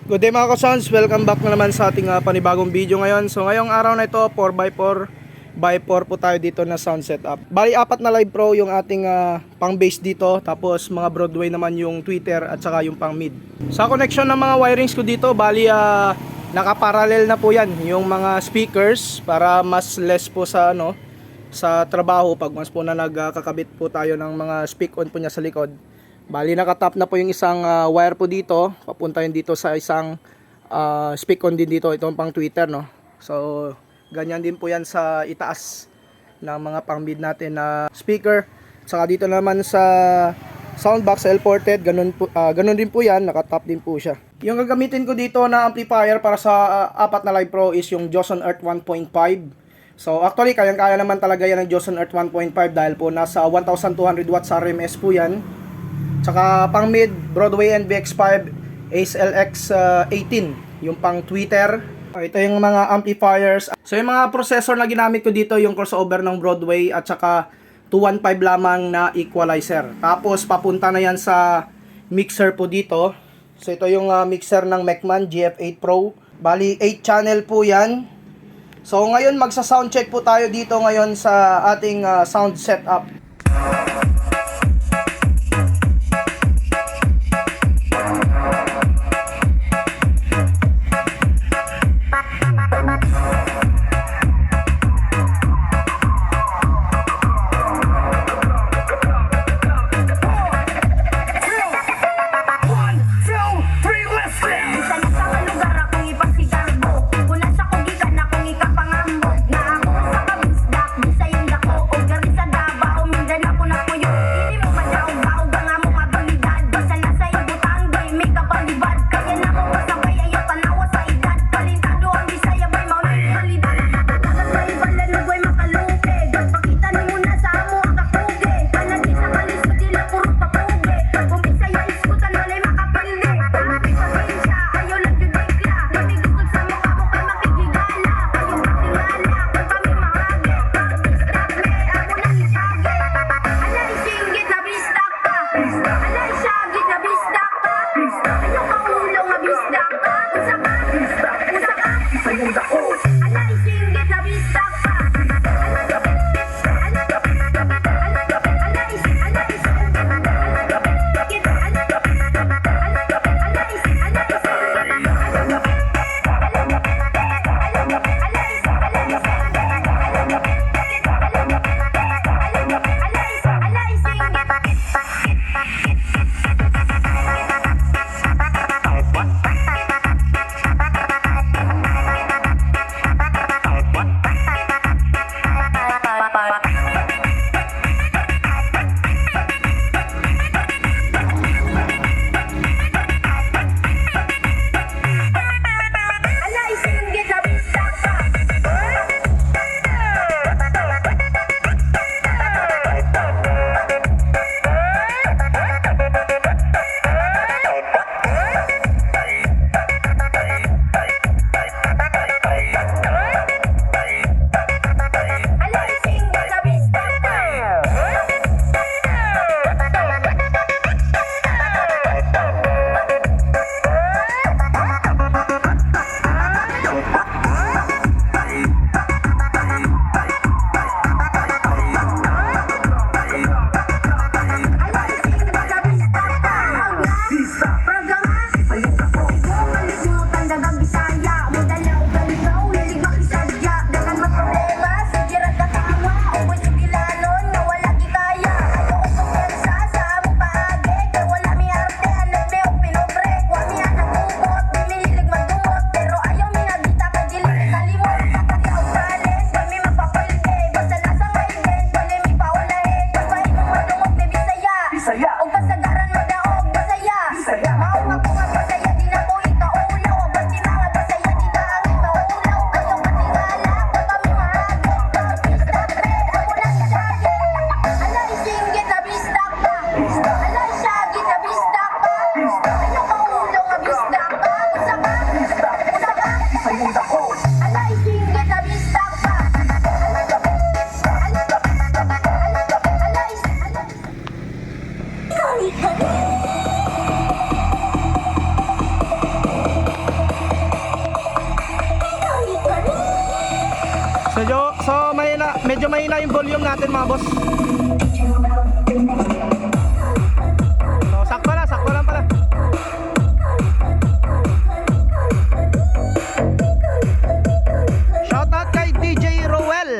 Good day mga ka-sounds, welcome back na naman sa ating panibagong video ngayon. So ngayong araw na ito, 4x4 po tayo dito na sound setup. Bali, 4 na live pro yung ating pang bass dito. Tapos mga Broadway naman yung tweeter at saka yung pang mid. Sa connection ng mga wirings ko dito, bali nakaparallel na po yan yung mga speakers para mas less po sa sa trabaho pag mas po na nagkakabit po tayo ng mga speak on po niya sa likod. Bali nakatap na po yung isang wire po dito, papunta yun dito sa isang speak on din dito, itong pang tweeter So ganyan din po yan sa itaas ng mga pang mid natin na speaker. Saka dito naman sa soundbox L-ported, ganun din po yan, nakatap din po siya. Yung gagamitin ko dito na amplifier para sa 4 na live pro is yung Joson Earth 1.5. So actually kayang-kaya naman talaga yan ng Joson Earth 1.5 dahil po nasa 1200 watts RMS po yan. Tsaka pang mid, Broadway NBX5 Ace LX 18, yung pang tweeter. Ito yung mga amplifiers. So yung mga processor na ginamit ko dito, yung crossover ng Broadway at saka 215 lamang na equalizer. Tapos papunta na yan sa mixer po dito. So ito yung mixer ng Mecman GF8 Pro. Bali 8 channel po yan. So ngayon magsa-sound check po tayo dito ngayon sa ating sound setup. medyo mahina yung volume natin mga boss. So, sakto lang pala. Shoutout kay DJ Roel.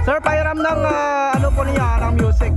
Sir, pahiram ng ano po niya, ng music.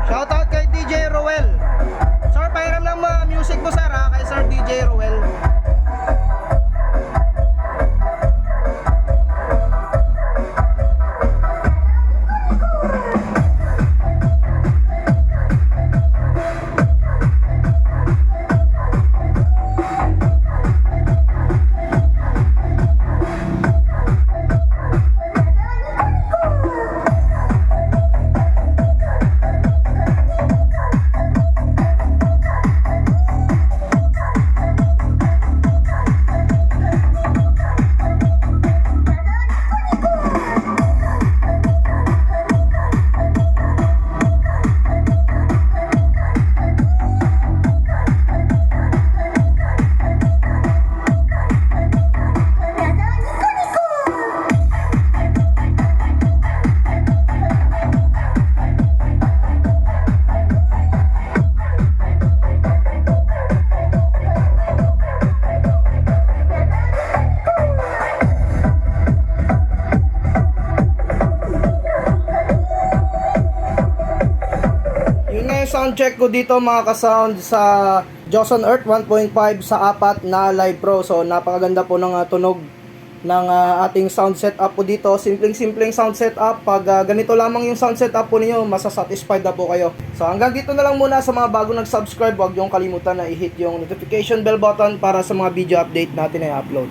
Shoutout kay DJ Roel. Sir, pahiram ng music mo sir ha, kay Sir DJ Roel. Sound check ko dito mga ka-sound sa Joson Earth 1.5 sa 4 na Live Pro. So napakaganda po ng tunog ng ating sound setup po dito. Simpleng sound setup. Pag ganito lamang yung sound setup po ninyo, masasatisfied na po kayo. So hanggang dito na lang muna. Sa mga bago nag-subscribe, huwag niyong kalimutan na i-hit yung notification bell button para sa mga video update natin na i-upload.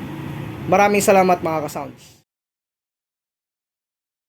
Maraming salamat mga ka-sounds.